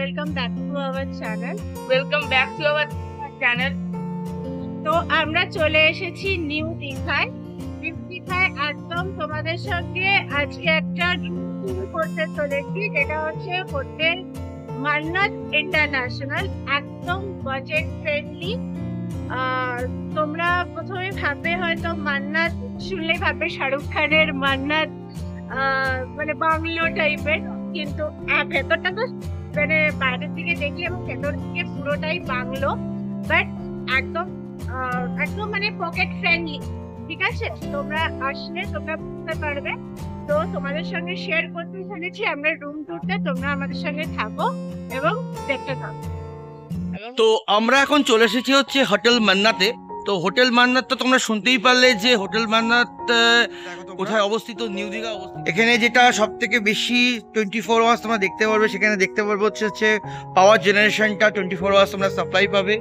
welcome back to our channel. Welcome back to our channel. তো আমরা চলে এসেছি নিউ দীঘায়। নিউ দীঘায় একদম তোমাদের সঙ্গে আজকে একটা ট্যুর করতে চলেছি, যেটা হচ্ছে হোটেল মান্নাত ইন্টারন্যাশনাল। একদম বাজেট ফ্রেন্ডলি। তোমরা প্রথমে ভাববে হয়তো মান্নাত শুনলে ভাববে শাহরুখ খানের মান্নাত, মানে বাংলো টাইপের, কিন্তু ভেতরটা তো মানে বাইরের দিকে দেখি এবং ভেতর দিকে পুরোটাই বাংলো, বাট একদম একদম মানে পকেট ফ্রেন্ডলি। ঠিক আছে, তোমরা আসলে তোমরা বুঝতে পারবে। তো তোমাদের সঙ্গে শেয়ার করতে চলেছি আমরা রুম টুরটা, তোমরা আমাদের সঙ্গে থাকো এবং দেখতে থাকো। তো আমরা এখন চলে এসেছি হচ্ছে হোটেল মান্নাতে। তো হোটেল মান্নাত তো তোমরা শুনতেই পারলে যে হোটেল মান্নাত কোথায় অবস্থিত, নিউ দীঘা অবস্থিত। এখানে যেটা সব থেকে বেশি 24 আওয়ার্স তোমরা দেখতে পারবে, সেখানে দেখতে পারবে হচ্ছে পাওয়ার জেনারেশনটা 24 আওয়ার্স তোমরা সাপ্লাই পাবে।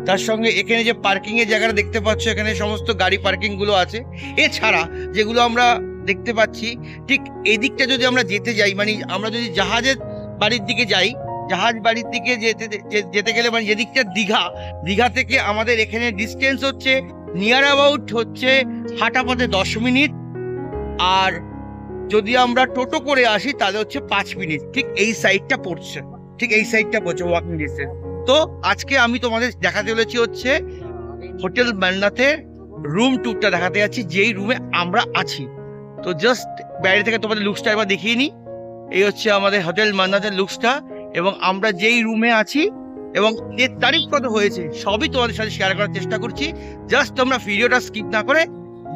তার সঙ্গে এখানে যে পার্কিং এর জায়গাটা দেখতে পাচ্ছ, এখানে সমস্ত গাড়ি পার্কিং গুলো আছে। এছাড়া যেগুলো আমরা দেখতে পাচ্ছি, ঠিক এদিকটা যদি আমরা যেতে যাই, মানে আমরা যদি জাহাজের বাড়ির দিকে যাই, জাহাজ বাড়ির দিকে যেতে গেলে মানে যেদিকটা দীঘা থেকে আমাদের এখানে ডিস্টেন্স হচ্ছে নিয়ার অ্যাবাউট হচ্ছে হাঁটা পথে 10 মিনিট, আর যদি আমরা টোটো করে আসি তাহলে হচ্ছে 5 মিনিট। ঠিক এই সাইডটা পড়ছে, ওয়াকিং ডিস্টেন্স। তো আজকে আমি তোমাদের দেখাতে চলেছি হচ্ছে হোটেল মান্নাতের রুম ট্যুরটা দেখাতে যাচ্ছি, যেই রুমে আমরা আছি। তো জাস্ট বাইরে থেকে তোমাদের লুকসটা একবার দেখিয়ে নিই। এই হচ্ছে আমাদের হোটেল মান্নাতের লুকসটা, এবং আমরা যেই রুমে আছি এবং এর তারিখ কত হয়েছে সবই তোমাদের সাথে শেয়ার করার চেষ্টা করছি। জাস্ট তোমরা ভিডিওটা স্কিপ না করে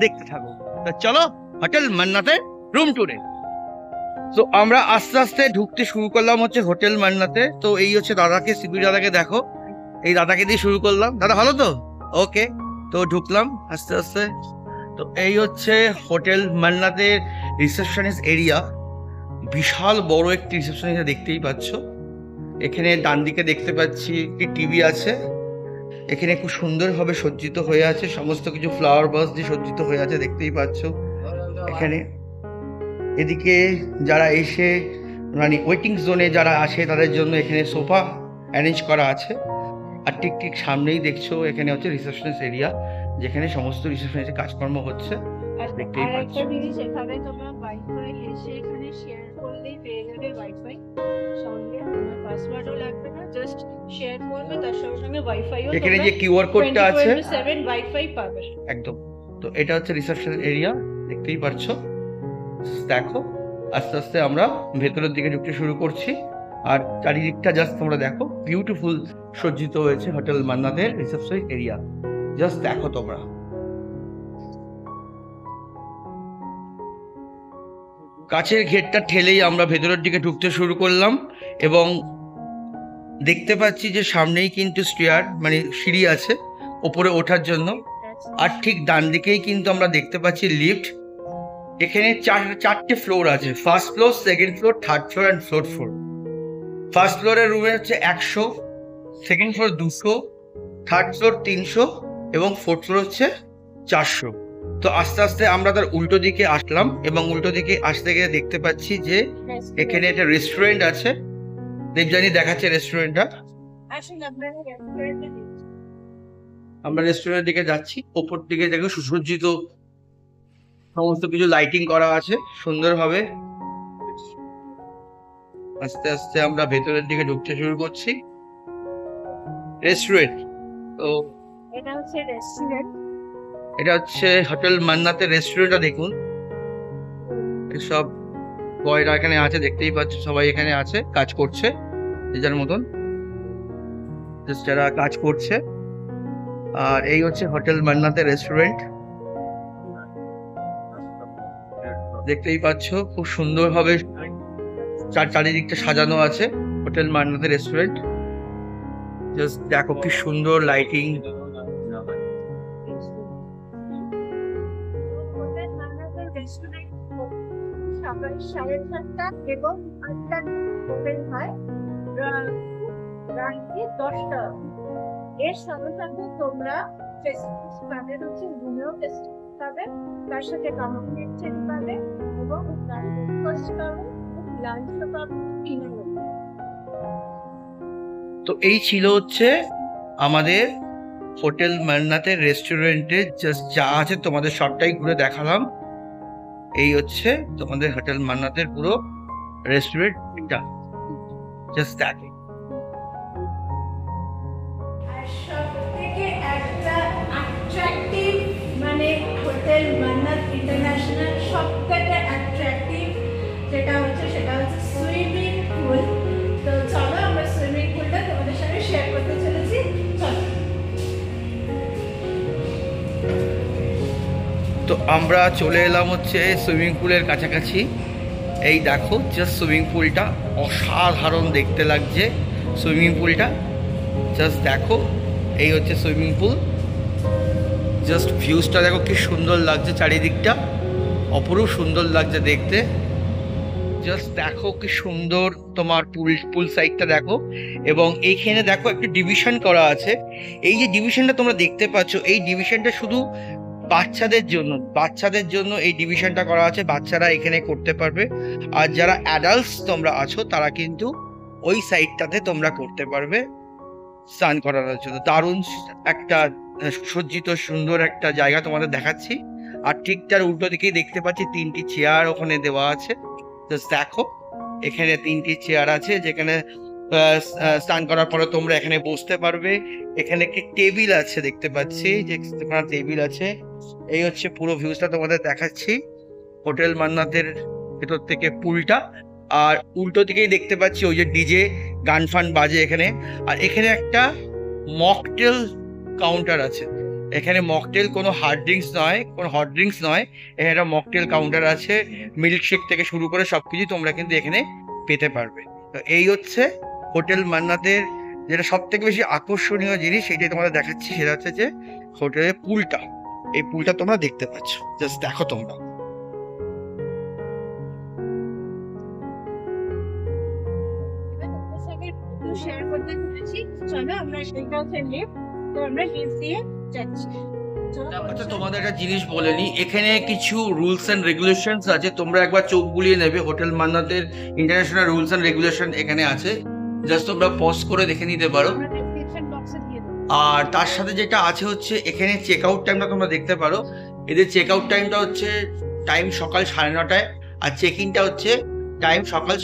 দেখতে থাকো। তো চলো হোটেল মান্নাতের রুম ট্যুরে। তো আমরা আস্তে আস্তে ঢুকতে শুরু করলাম হচ্ছে হোটেল মান্নাতে। তো এই হচ্ছে দাদাকে, সিকিউরিটি দাদাকে দেখো, এই দাদাকে দিয়ে শুরু করলাম। দাদা ভালো তো? ওকে, তো ঢুকলাম আস্তে আস্তে। তো এই হচ্ছে হোটেল মান্নাতের রিসেপশনিস্ট এরিয়া। বিশাল বড় একটি রিসেপশনিস্ট দেখতেই পাচ্ছ। এখানে ডান দিকে দেখতে পাচ্ছি একটি টিভি আছে। এখানে খুব সুন্দরভাবে সজ্জিত হয়ে আছে, সমস্ত কিছু ফ্লাওয়ার বাস দিয়ে সজ্জিত হয়ে আছে, দেখতেই পাচ্ছ। এখানে এদিকে যারা এসে মানে ওয়েটিং জোনে যারা আসে তাদের জন্য এখানে সোফা অ্যারেঞ্জ করা আছে। আর ঠিক সামনেই দেখছো এখানে হচ্ছে রিসেপশনিস্ট এরিয়া, যেখানে সমস্ত রিসেপশনিস্টের কাজকর্ম হচ্ছে, দেখতেই পাচ্ছ। সেখানে তোমরা ওয়াইফাই এসে এখানে শেয়ার করলেই পেয়ে যাবে ওয়াইফাই সঙ্গে, তোমার পাসওয়ার্ডও লাগবে না, জাস্ট শেয়ার করবে, তার সঙ্গে সঙ্গে ওয়াইফাইও এখানে যে কিউআর কোডটা আছে 24/7 ওয়াইফাই পাবে একদম। তো এটা হচ্ছে রিসেপশন এরিয়া, দেখতেই পাচ্ছো। দেখো আস্তে আস্তে আমরা ভেতরের দিকে ঢুকতে শুরু করছি, আর চারিদিকটা জাস্ট তোমরা দেখো, বিউটিফুল সজ্জিত হয়েছে হোটেল মান্নাতের রিসেপশন এরিয়া। জাস্ট দেখো তোমরা। কাছের গেটটা ঠেলেই আমরা ভেতরের দিকে ঢুকতে শুরু করলাম, এবং দেখতে পাচ্ছি যে সামনেই কিন্তু স্টেয়ার মানে সিঁড়ি আছে ওপরে ওঠার জন্য, আর ঠিক ডান দিকেই কিন্তু আমরা দেখতে পাচ্ছি লিফট। এখানে চারটে ফ্লোর আছে, first floor, second floor, third floor and fourth floor. First ফ্লোরের রুমে হচ্ছে 100, সেকেন্ড ফ্লোর 200, থার্ড ফ্লোর 300 এবং ফোর্থ ফ্লোর হচ্ছে 400। তো আস্তে আস্তে আমরা তার উল্টো দিকে আসলাম, এবং উল্টো দিকে আসতে গিয়ে দেখতে পাচ্ছি যে এখানে একটা রেস্টুরেন্ট আছে। দেবযানী দেখাচ্ছে রেস্টুরেন্টটা। আমরা রেস্টুরেন্টের দিকে যাচ্ছি, ওপর দিকে দেখো সুসজ্জিত, সমস্ত কিছু লাইটিং করা আছে সুন্দরভাবে। আস্তে আস্তে আমরা ভেতরের দিকে ঢুকতে শুরু করছি। রেস্টুরেন্ট, তো এটা হচ্ছে রেস্টুরেন্ট, এটা হচ্ছে হোটেল মান্নাতের রেস্টুরেন্টটা। দেখুন সব বয়রা এখানে আছে, দেখতেই পাচ্ছ, সবাই এখানে আছে, কাজ করছে যে যার মতন, যারা কাজ করছে। আর এই হচ্ছে হোটেল মান্নাতের রেস্টুরেন্ট, দেখতেই পাচ্ছ খুব সুন্দরভাবে চারিদিকটা সাজানো আছে হোটেল মান্নাতের রেস্টুরেন্ট। জাস্ট দেখো কি সুন্দর লাইটিং। সকাল 7:30 এবং 8টার ওপেন হয়, রাত্রি 10টা। এর সঙ্গে সঙ্গে তোমরা ফেস্টিভ্যালস পাবে, হচ্ছে রুমেও ফেস্টিভ্যালস পাবে, তার সাথে কমিউনিটি পাবে এবং ব্রেকফাস্ট পাবে, লাঞ্চও পাবে, ডিনারও। তো এই ছিল হচ্ছে আমাদের হোটেল মান্নাতের রেস্টুরেন্টে জাস্ট যা আছে তোমাদের সবটাই ঘুরে দেখালাম। এই হচ্ছে তোমাদের হোটেল মান্নাতের পুরো রেস্টুরেন্টটা, জাস্ট দেখো। আর সবথেকে একটা অ্যাট্রাকটিভ মানে হোটেল মান্নাত ইন্টারন্যাশনাল সবথেকে অ্যাট্রাকটিভ যেটা হচ্ছে সেটা হচ্ছে সুইমিং পুল। তো চলো আমরা সুইমিং পুলটা তোমাদের সঙ্গে শেয়ার করতে চলেছি, চলো। তো আমরা চলে এলাম হচ্ছে সুইমিং পুলের কাছাকাছি। এই দেখো জাস্ট সুইমিং পুলটা অসাধারণ দেখতে লাগছে। সুইমিং পুলটা জাস্ট দেখো, এই হচ্ছে সুইমিং পুল। জাস্ট ভিউজটা দেখো কি সুন্দর লাগছে, চারিদিকটা অপরূপ সুন্দর লাগছে দেখতে। জাস্ট দেখো কি সুন্দর তোমার পুল সাইডটা দেখো। এবং এইখানে দেখো একটা ডিভিশন করা আছে। এই যে ডিভিশনটা তোমরা দেখতে পাচ্ছ, এই ডিভিশনটা শুধু বাচ্চাদের জন্য এই ডিভিশনটা করা আছে। বাচ্চারা এখানে করতে পারবে, আর যারা অ্যাডাল্টস তোমরা আছো তারা কিন্তু ওই সাইডটাতে তোমরা করতে পারবে স্নান করানোর জন্য। দারুণ একটা সুসজ্জিত সুন্দর একটা জায়গা তোমাদের দেখাচ্ছি। আর ঠিক তার উল্টো দিকেই দেখতে পাচ্ছি 3টি চেয়ার ওখানে দেওয়া আছে। জাস্ট দেখো, এখানে 3টি চেয়ার আছে যেখানে স্নান করার পরে তোমরা এখানে বসতে পারবে। এখানে একটি টেবিল আছে দেখতে পাচ্ছি, যে টেবিল আছে। এই হচ্ছে পুরো ভিউজটা তোমাদের দেখাচ্ছি হোটেল মান্নাতের ভেতর থেকে পুলটা। আর উল্টো দিকেই দেখতে পাচ্ছি ওই যে ডিজে গান ফান বাজে এখানে। আর এখানে একটা মকটেল কাউন্টার আছে। এখানে মকটেল কোনো হার্ড ড্রিঙ্কস নয়, কোনো হট ড্রিঙ্কস নয়, এখানে একটা মকটেল কাউন্টার আছে। মিল্কশেক থেকে শুরু করে সবকিছু তোমরা কিন্তু এখানে পেতে পারবে। তো এই হচ্ছে হোটেল মান্নাতের যেটা সব থেকে বেশি আকর্ষণীয় জিনিস, সেটাই তোমাদের দেখাচ্ছি। সেটা হচ্ছে যে হোটেলের পুলটা, এই পুলটা তোমরা দেখতে পাচ্ছ। জাস্ট দেখো তোমরা। শেয়ার করতে চলেছি, চলো আমরা সেটা হচ্ছে লিফট। তো আমরা লিফট দিয়ে যাচ্ছি। আচ্ছা, তোমাদের একটা জিনিস বলে নি, এখানে কিছু রুলস এন্ড রেগুলেশনস আছে, তোমরা একবার চোখ বুলিয়ে নেবে। হোটেল মান্নাতের ইন্টারন্যাশনাল রুলস এন্ড রেগুলেশন এখানে আছে, জাস্ট তোমরা পজ করে দেখে নিতে পারো। আর তার সাথে যেটা আছে হচ্ছে এখানে চেক আউট টাইমটা তোমরা দেখতে পারো। এদের চেক আউট টাইমটা হচ্ছে টাইম সকাল 9:30, আর চেক ইনটা হচ্ছে টাইম সকাল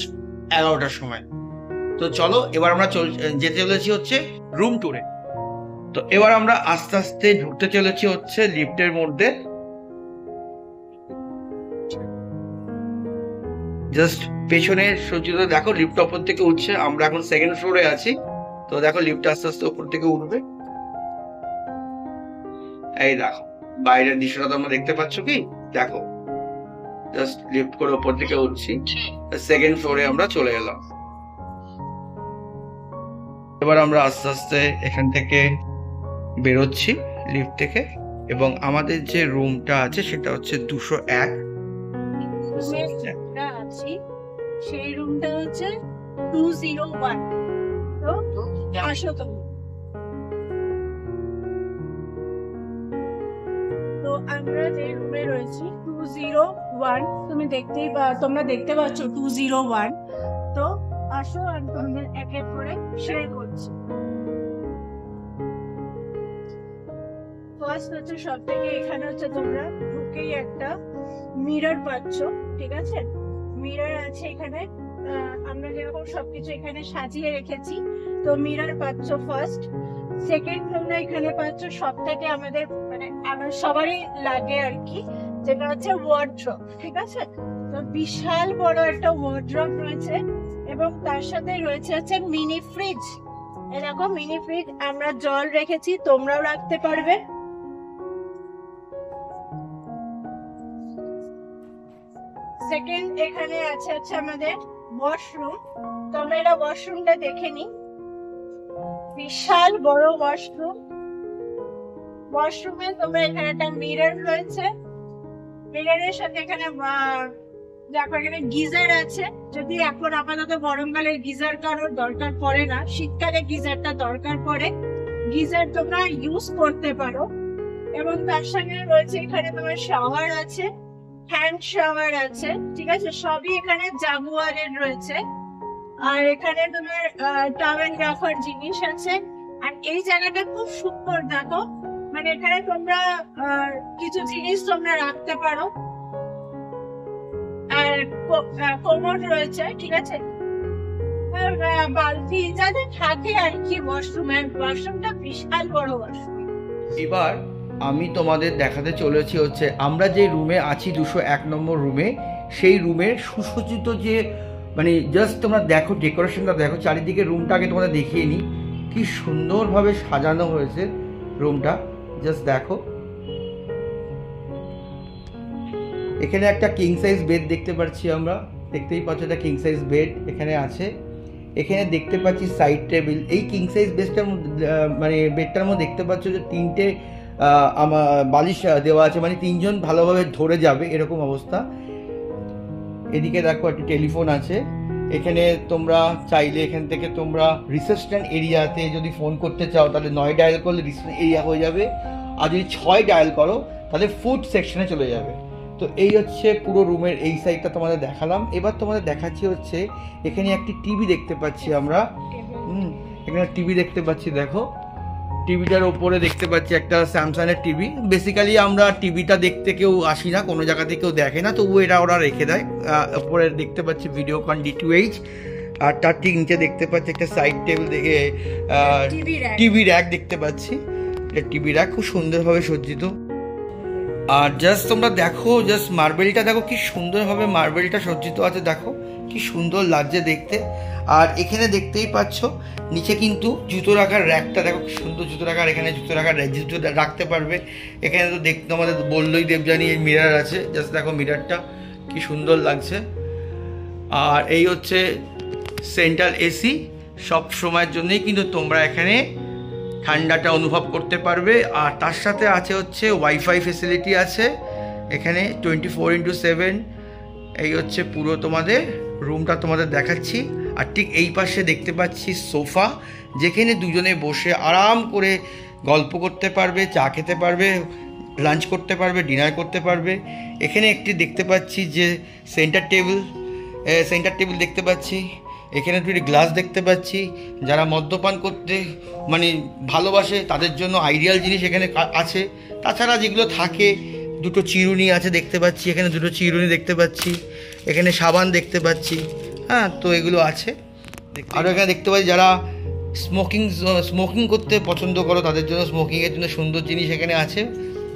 11টার সময়। তো চলো এবার আমরা যেতে চলেছি হচ্ছে রুম ট্যুরে। তো এবার আমরা আস্তে আস্তে ঢুকতে চলেছি হচ্ছে লিফটের মধ্যে। জাস্ট পেছনের সজ্জিত দেখো, লিফট ওপর থেকে উঠছে। আমরা এখন 2nd ফ্লোরে আছি। তো দেখো লিফট আস্তে আস্তে ওপর থেকে উঠবে। এই দেখো বাইরের দৃশ্যটা তোমরা দেখতে পাচ্ছ কি, দেখো জাস্ট লিফট করে ওপর থেকে উঠছি। 2nd ফ্লোরে আমরা চলে এলাম। এবার আমরা আস্তে আস্তে এখান থেকে বেরোচ্ছি লিফট থেকে, এবং আমাদের যে রুমটা আছে সেটা হচ্ছে 201। আছি সেই রুমটা হচ্ছে 201। তো আসো তো আমরা যে রুমে রয়েছি 201, তোমরা দেখতে পাচ্ছ 201। তো আসো আমি তোমাদের এক এক করে শেয়ার করছি। ফার্স্ট হচ্ছে সব থেকে এখানে হচ্ছে তোমরা ঢুকেই একটা মিরর পাচ্ছ, ঠিক আছে? মিরর আছে এখানে। আমরা যেরকম সবকিছু এখানে সাজিয়ে রেখেছি, তো মিরর পাচ্ছ ফার্স্ট। 2nd তোমরা এখানে পাচ্ছ সব থেকে আমাদের মানে আমার সবারই লাগে আর কি, যেটা হচ্ছে ওয়ার্ড্রপ, ঠিক আছে? তো বিশাল বড় একটা ওয়ার্ড্রপ রয়েছে, এবং তার সাথে রয়েছে হচ্ছে মিনি ফ্রিজ। এরকম মিনি ফ্রিজ, আমরা জল রেখেছি, তোমরাও রাখতে পারবে। সেকেন্ড এখানে আছে হচ্ছে আমাদের ওয়াশরুম। তো আমরা এটা ওয়াশরুমটা দেখে নিই। বিশাল বড় ওয়াশরুম। ওয়াশরুমে তোমরা এখানে একটা মিরর রয়েছে, মিররের সাথে এখানে দেখো এখানে গিজার আছে। যদি এখন আপাতত গরমকালে গিজার কারোর দরকার পড়ে না, শীতকালে গিজারটা দরকার পড়ে, গিজার তোমরা ইউজ করতে পারো। এবং তার সঙ্গে রয়েছে এখানে তোমার শাওয়ার আছে, হ্যান্ড শাওয়ার আছে, ঠিক আছে? সবই এখানে জাগুয়ারের রয়েছে। আর এখানে তোমার টাওয়েল রাখার জিনিস আছে। আর এই জায়গাটা খুব সুন্দর, দেখো মানে এখানে তোমরা কিছু জিনিস তোমরা রাখতে পারো। আর কোমর রয়েছে, ঠিক আছে, আর বালতি যাতে থাকে আর কি। ওয়াশরুমটা বিশাল বড় ওয়াশরুম। এবার আমি তোমাদের দেখাতে চলেছি হচ্ছে আমরা যে রুমে আছি 201 নম্বর রুমে, সেই রুমের সুসজ্জিত যে মানে জাস্ট তোমরা দেখো ডেকোরেশনটা দেখো, চারিদিকে রুমটা আগে তোমাদের দেখিয়ে নিই কি সুন্দরভাবে সাজানো হয়েছে রুমটা, জাস্ট দেখো। এখানে একটা কিং সাইজ বেড দেখতে পাচ্ছি আমরা, দেখতেই পাচ্ছ একটা কিং সাইজ বেড এখানে আছে। এখানে দেখতে পাচ্ছি সাইড টেবিল। এই কিং সাইজ বেডটার মধ্যে মানে বেডটার মধ্যে দেখতে পাচ্ছ যে 3টে বালিশ দেওয়া আছে, মানে 3জন ভালোভাবে ধরে যাবে এরকম অবস্থা। এদিকে দেখো একটা টেলিফোন আছে। এখানে তোমরা চাইলে এখান থেকে তোমরা রিসেপশন এরিয়াতে যদি ফোন করতে চাও তাহলে 9 ডায়াল করলে রিসেপশন এরিয়া হয়ে যাবে, আর যদি 6 ডায়াল করো তাহলে ফুড সেকশনে চলে যাবে। তো এই হচ্ছে পুরো রুমের এই সাইডটা তোমাদের দেখালাম। এবার তোমাদের দেখাচ্ছি হচ্ছে এখানে একটি টিভি দেখতে পাচ্ছি আমরা। এখানে টিভি দেখতে পাচ্ছি, দেখো টিভিটার ওপরে দেখতে পাচ্ছি একটা স্যামসাংয়ের টিভি। বেসিক্যালি আমরা টিভিটা দেখতে কেউ আসি না, কোনো জায়গাতে কেউ দেখে না, তবু এটা ওরা রেখে দেয়। ওপরে দেখতে পাচ্ছি ভিডিওকন D2H, আর তার ঠিক নিচে দেখতে পাচ্ছি একটা সাইড টেবিল দেখে টিভি র্যাক দেখতে পাচ্ছি। এটা টিভি র্যাক খুব সুন্দরভাবে সজ্জিত। আর জাস্ট তোমরা দেখো, জাস্ট মার্বেলটা দেখো কি সুন্দরভাবে মার্বেলটা সজ্জিত আছে, দেখো কি সুন্দর লাগছে দেখতে। আর এখানে দেখতেই পাচ্ছ নিচে কিন্তু জুতো রাখার র্যাকটা দেখো কি সুন্দর জুতো রাখার, এখানে জুতো রাখার জুতো রাখতে পারবে। এখানে তো দেখতে আমাদের বললোই দেবযানী এই মিরার আছে, জাস্ট দেখো মিরারটা কি সুন্দর লাগছে। আর এই হচ্ছে সেন্ট্রাল এসি, সব সময়ের জন্যই কিন্তু তোমরা এখানে ঠান্ডাটা অনুভব করতে পারবে। আর তার সাথে আছে হচ্ছে ওয়াইফাই ফেসিলিটি আছে এখানে 24/7। এই হচ্ছে পুরো তোমাদের রুমটা তোমাদের দেখাচ্ছি। আর ঠিক এই পাশে দেখতে পাচ্ছি সোফা, যেখানে দুজনে বসে আরাম করে গল্প করতে পারবে, চা খেতে পারবে, লাঞ্চ করতে পারবে, ডিনার করতে পারবে। এখানে একটি দেখতে পাচ্ছি যে সেন্টার টেবিল দেখতে পাচ্ছি। এখানে দুটি গ্লাস দেখতে পাচ্ছি। যারা মদ্যপান করতে মানে ভালোবাসে তাদের জন্য আইডিয়াল জিনিস এখানে আছে। তাছাড়া যেগুলো থাকে, দুটো চিরুনি আছে দেখতে পাচ্ছি, এখানে দুটো চিরুনি দেখতে পাচ্ছি, এখানে সাবান দেখতে পাচ্ছি। হ্যাঁ, তো এগুলো আছে। আরও এখানে দেখতে পাচ্ছি যারা স্মোকিং করতে পছন্দ করো তাদের জন্য স্মোকিংয়ের জন্য সুন্দর জিনিস এখানে আছে,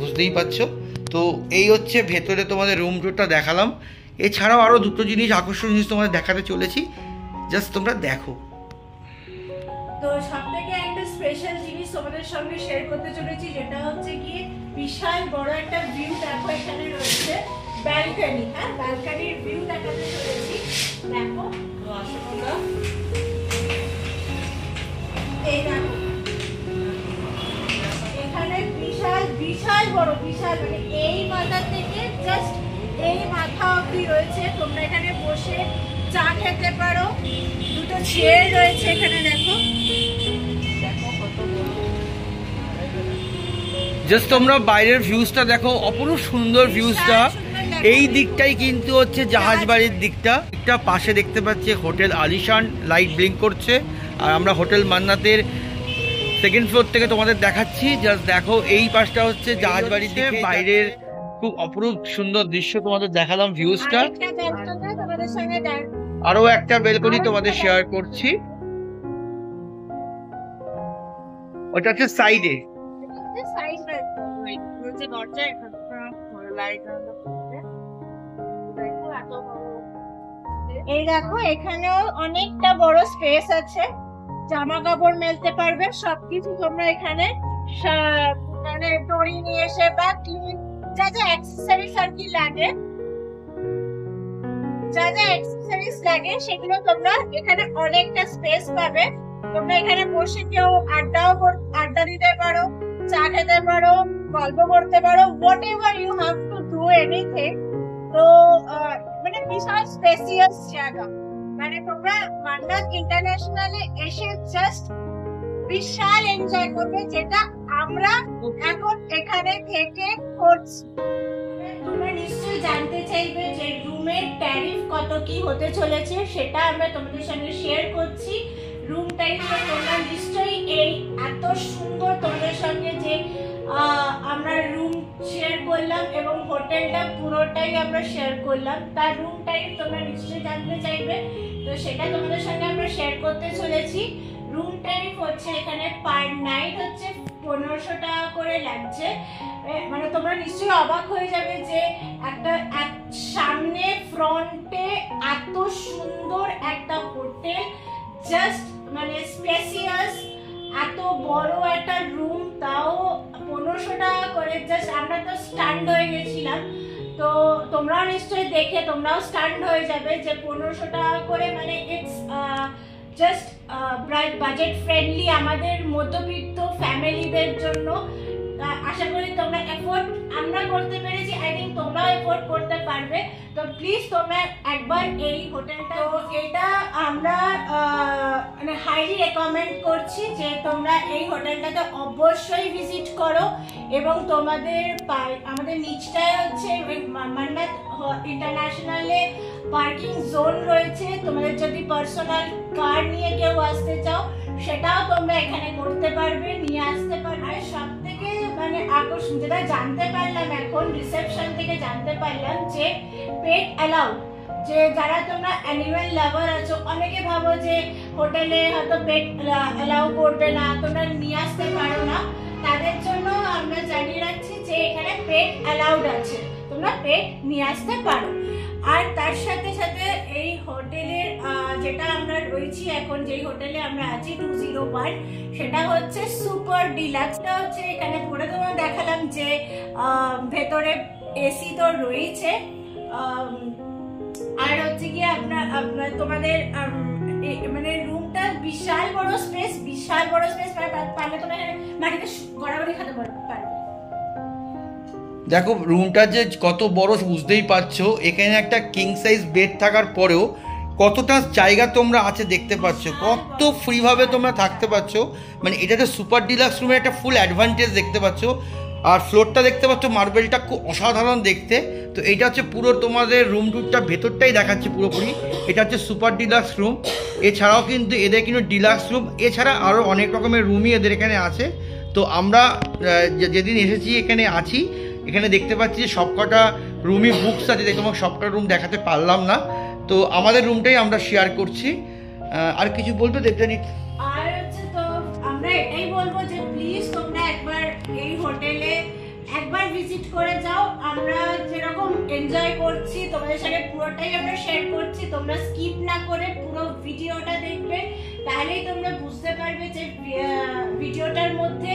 বুঝতেই পারছো। তো এই হচ্ছে ভেতরে তোমাদের রুম টুরটা দেখালাম। এছাড়াও আরও দুটো জিনিস আকর্ষণীয় জিনিস তোমাদের দেখাতে চলেছি, জাস্ট তোমরা দেখো। তো সবথেকে একটা স্পেশাল জিনিস তোমাদের সঙ্গে শেয়ার করতে চলেছি, যেটা হচ্ছে কি বিশাল বড় একটা ভিউ। দেখো এখানে রয়েছে ব্যালকনি। হ্যাঁ, ব্যালকনির ভিউ দেখাতে চলেছি। দেখো এই দেখো এখানে বিশাল বড়, মানে এই মাথা থেকে জাস্ট এই মাথা অবধি রয়েছে। তোমরা এখানে বসে চা খেতে পারো। দুটো চেয়ার রয়েছে এখানে, দেখো কত বড়। জাস্ট তোমরা বাইরের ভিউজটা দেখো, অপরূপ সুন্দর ভিউজটা। এই দিকটাই কিন্তু হচ্ছে জাহাজ বাড়ির দিকটা। পাশে দেখতে পাচ্ছি হোটেল আলিশান, লাইট ব্লিঙ্ক করছে। আর আমরা হোটেল মান্নাতের সেকেন্ড ফ্লোর থেকে তোমাদের দেখাচ্ছি। জাস্ট দেখো এই পাশটা হচ্ছে জাহাজ বাড়ির দিকে, বাইরের খুব অপরূপ সুন্দর দৃশ্য তোমাদের দেখালাম ভিউজটা। আরো একটা বেলকনি তোমাদের শেয়ার করছি, ওটা হচ্ছে সাইডে। এই দেখো এখানেও অনেকটা বড় স্পেস আছে, জামা কাপড় মেলতে পারবে। সবকিছু তোমরা এখানে মানে দড়ি নিয়ে এসে বা যা যা অ্যাক্সেসরিজ আর কি লাগে, সেগুলো তোমরা এখানে অনেকটা স্পেস পাবে। তোমরা এখানে বসে কেউ আড্ডা দিতে পারো, চা খেতে পারো, গল্প করতে পারো, whatever you have to do anything. তো মানে বিশাল স্পেসিয়াস জায়গা। মানে তোমরা মান্নাত ইন্টারন্যাশনালে এসে জাস্ট বিশাল এনজয় করবে, যেটা আমরা এখন এখানে থেকে করছি। তোমরা নিশ্চয়ই জানতে চাইবে যে রুমের ট্যারিফ কত কি হতে চলেছে, সেটা আমরা তোমাদের সঙ্গে শেয়ার করছি। রুম ট্যারিফে তোমরা নিশ্চয়ই এই এত সুন্দর তোমাদের সঙ্গে যে আমরা রুম শেয়ার করলাম এবং হোটেলটা পুরোটাই আমরা শেয়ার করলাম, তার রুম ট্যারিফ তোমরা নিশ্চয়ই জানতে চাইবে। তো সেটা তোমাদের সঙ্গে আমরা শেয়ার করতে চলেছি। রুম ট্যারিফ হচ্ছে এখানে পার নাইট হচ্ছে 1500 টাকা করে লাগছে। মানে তোমরা নিশ্চয়ই অবাক হয়ে যাবে যে একটা সামনে ফ্রন্টে এত সুন্দর একটা হোটেল, জাস্ট মানে স্পেসিয়াস, এত বড় একটা রুম, তাও 1500 টাকা করে। জাস্ট আমরা তো স্টান্ড হয়ে গেছিলাম। তো তোমরাও নিশ্চয়ই দেখে তোমরাও স্টান্ড হয়ে যাবে যে 1500 টাকা করে, মানে ইটস জাস্ট বাজেট ফ্রেন্ডলি আমাদের মধ্যবিত্ত ফ্যামিলিদের জন্য। আশা করি তোমরা এফোর্ড আমরা করতে পেরেছি, আই থিঙ্ক তোমরাও এফোর্ড করতে পারবে। তো প্লিজ তোমরা একবার এই হোটেলটা, তো এটা আমরা মানে হাইলি রেকমেন্ড করছি যে তোমরা এই হোটেলটাতে অবশ্যই ভিজিট করো। এবং তোমাদের আমাদের নিচটায় হচ্ছে মান্নাত ইন্টারন্যাশনালে পার্কিং জোন রয়েছে। তোমাদের যদি পার্সোনাল কার নিয়ে কেউ আসতে চাও সেটাও তোমরা এখানে করতে পারবে, নিয়ে আসতে পারবে। আর সব থেকে মানে আকর্ষণ যেটা জানতে পারলাম এখন রিসেপশন থেকে জানতে পারলাম যে পেট অ্যালাউড। যে যারা তোমরা অ্যানিমেল লাভার আছো, অনেকে ভাবো যে হোটেলে হয়তো পেট অ্যালাউ করবে না, তোমরা নিয়ে আসতে পারো না, তাদের জন্য আমরা জানিয়ে রাখছি যে এখানে পেট অ্যালাউড আছে, তোমরা পেট নিয়ে আসতে পারো। আর তার সাথে সাথে এই হোটেলের যেটা আমরা রয়েছি এখন, যেই হোটেলে আমরা আছি 201, সেটা হচ্ছে সুপার ডিলাক্সটা হচ্ছে এখানে পুরো তোমার দেখালাম যে ভেতরে এসি তো রয়েছে। আর হচ্ছে কি আপনার তোমাদের মানে রুমটা বিশাল বড় স্পেস, পারলে তোমরা মাটিতে গড়াগড়ি খেতে পারবে। দেখো রুমটা যে কত বড় বুঝতেই পারছো। এখানে একটা কিং সাইজ বেড থাকার পরেও কতটা জায়গা তোমরা আছে দেখতে পাচ্ছ, কত ফ্রিভাবে তোমরা থাকতে পারছো। মানে এটাতে সুপার ডিলাক্স রুমের একটা ফুল অ্যাডভান্টেজ দেখতে পাচ্ছ। আর ফ্লোরটা দেখতে পাচ্ছ, মার্বেলটা খুব অসাধারণ দেখতে। তো এটা হচ্ছে পুরো তোমাদের রুম টুরটা ভেতরটাই দেখাচ্ছে পুরোপুরি। এটা হচ্ছে সুপার ডিলাক্স রুম। এছাড়াও কিন্তু এদের কিন্তু ডিলাক্স রুম এছাড়া আরও অনেক রকমের রুমই এদের এখানে আছে। তো আমরা যেদিন এসেছি এখানে আছি, এখানে দেখতে পাচ্ছি যে সবকটা রুমই বুকস আছে, তোমাকে সবকটা রুম দেখাতে পারলাম না। তো আমাদের রুমটাই আমরা শেয়ার করছি। আর কিছু বলবে দেবজানি? আর হচ্ছে তো আমরা এটাই বলবো যে প্লিজ তোমরা একবার এই হোটেলে একবার ভিজিট করে যাও। আমরা যেরকম এনজয় করছি তোমাদের সাথে পুরোটাই আমরা শেয়ার করছি, তোমরা স্কিপ না করে পুরো ভিডিওটা দেখবে, তাহলেই তোমরা বুঝতে পারবে যে ভিডিওটার মধ্যে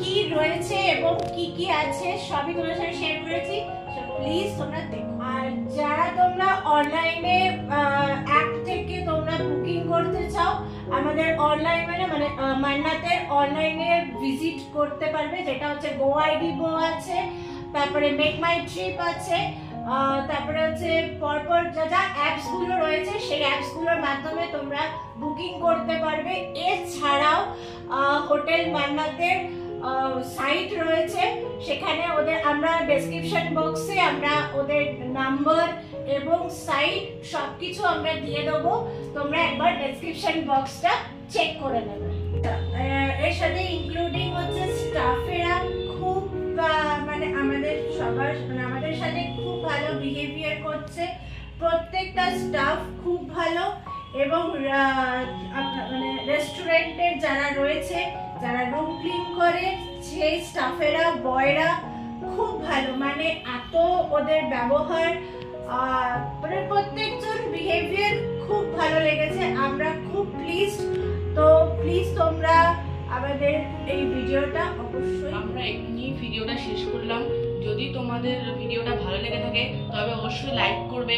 কি রয়েছে এবং কি কি আছে সবই তোমাদের সাথে শেয়ার করেছি। প্লিজ তোমরা দেখো। আর যারা তোমরা অনলাইনে অ্যাপ থেকে তোমরা বুকিং করতে চাও, আমাদের অনলাইন মানে মান্নাতের অনলাইনে ভিজিট করতে পারবে, যেটা হচ্ছে GoIDGO আছে, তারপরে মেক মাই ট্রিপ আছে, তারপরে হচ্ছে পরপর যা অ্যাপসগুলো রয়েছে সেই অ্যাপসগুলোর মাধ্যমে তোমরা বুকিং করতে পারবে। এছাড়াও হোটেল মান্নাতের সাইট রয়েছে, সেখানে ওদের আমরা ডেসক্রিপশন বক্সে আমরা ওদের নাম্বার এবং সাইট সবকিছু আমরা দিয়ে দেবো, তোমরা একবার ডেসক্রিপশন বক্সটা চেক করে নেবে। এর সাথে ইনক্লুডিং হচ্ছে স্টাফেরা খুব মানে আমাদের সাথে খুব ভালো বিহেভিয়ার করছে, প্রত্যেকটা স্টাফ খুব ভালো। এবং মানে রেস্টুরেন্টের যারা রয়েছে, যারা রুম ক্লিন করে, সেই স্টাফেরা বয়রা খুব ভালো, মানে এত ওদের ব্যবহার মানে প্রত্যেকজন বিহেভিয়ার খুব ভালো লেগেছে, আমরা খুব প্লিজড। তো প্লিজ তোমরা আমাদের এই ভিডিওটা অবশ্যই, আমরা এমনি ভিডিওটা শেষ করলাম। যদি তোমাদের ভিডিওটা ভালো লেগে থাকে তবে অবশ্যই লাইক করবে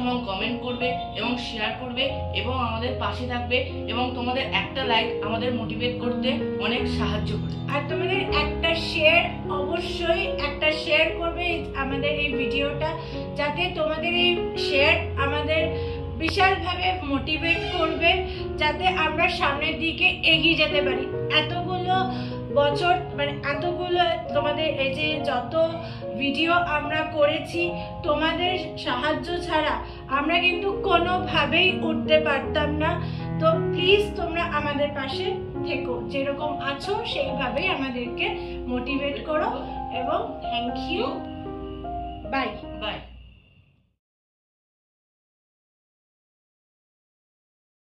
এবং কমেন্ট করবে এবং শেয়ার করবে এবং আমাদের পাশে থাকবে, এবং তোমাদের একটা লাইক আমাদের মোটিভেট করতে অনেক সাহায্য করে। আর তোমাদের একটা শেয়ার, অবশ্যই একটা শেয়ার করবে আমাদের এই ভিডিওটা, যাতে তোমাদের এই শেয়ার আমাদের বিশালভাবে মোটিভেট করবে, যাতে আমরা সামনের দিকে এগিয়ে যেতে পারি। এতগুলো বছর মানে এতগুলো তোমাদের এই যে যত ভিডিও আমরা করেছি তোমাদের সাহায্য ছাড়া আমরা কিন্তু কোনোভাবেই উঠতে পারতাম না। তো প্লিজ তোমরা আমাদের পাশে থেকো, যেরকম আছো সেইভাবেই আমাদেরকে মোটিভেট করো এবং থ্যাংক ইউ, বাই। বাই।